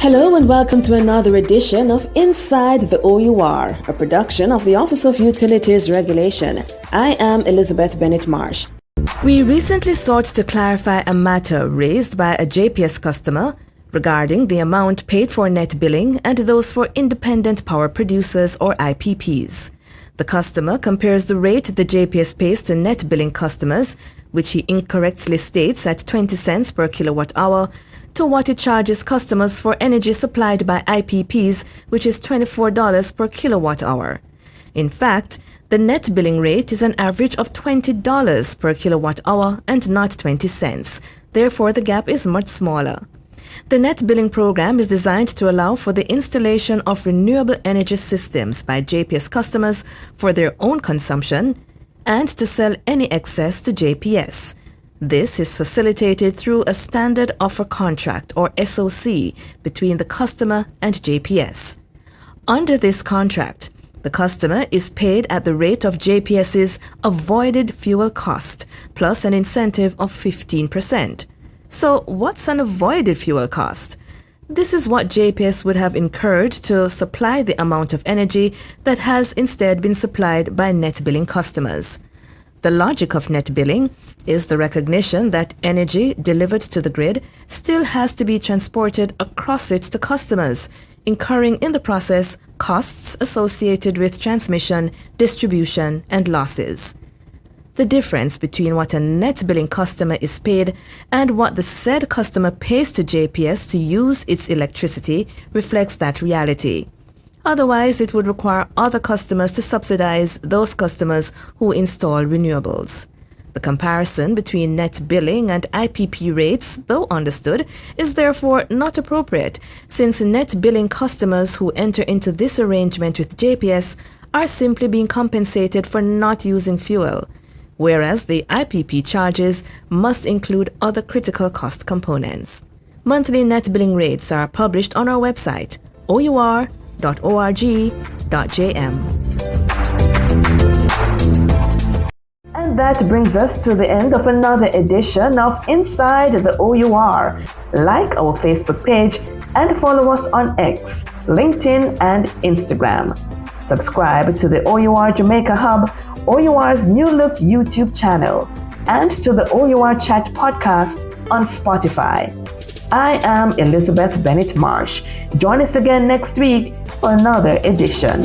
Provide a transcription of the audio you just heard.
Hello and welcome to another edition of Inside the OUR, a production of the Office of Utilities Regulation. I am Elizabeth Bennett Marsh. We recently sought to clarify a matter raised by a JPS customer regarding the amount paid for net billing and those for independent power producers or IPPs. The customer compares the rate the JPS pays to net billing customers, which he incorrectly states at 20 cents per kilowatt hour, to what it charges customers for energy supplied by IPPs, which is $24 per kilowatt hour. In fact, the net billing rate is an average of $20 per kilowatt hour and not 20 cents. Therefore, the gap is much smaller. The net billing program is designed to allow for the installation of renewable energy systems by JPS customers for their own consumption and to sell any excess to JPS. This is facilitated through a standard offer contract or SOC between the customer and JPS. Under this contract, the customer is paid at the rate of JPS's avoided fuel cost plus an incentive of 15%. So what's an avoided fuel cost? This is what JPS would have incurred to supply the amount of energy that has instead been supplied by net billing customers. The logic of net billing is the recognition that energy delivered to the grid still has to be transported across it to customers, incurring in the process costs associated with transmission, distribution, and losses. The difference between what a net billing customer is paid and what the said customer pays to JPS to use its electricity reflects that reality. Otherwise, it would require other customers to subsidize those customers who install renewables. The comparison between net billing and IPP rates, though understood, is therefore not appropriate, since net billing customers who enter into this arrangement with JPS are simply being compensated for not using fuel, whereas the IPP charges must include other critical cost components. Monthly net billing rates are published on our website, our.org.jm. And that brings us to the end of another edition of Inside the OUR. Like our Facebook page and follow us on X, LinkedIn, and Instagram. Subscribe to the OUR Jamaica Hub, OUR's New Look YouTube channel, and to the OUR Chat podcast on Spotify. I am Elizabeth Bennett Marsh. Join us again next week for another edition.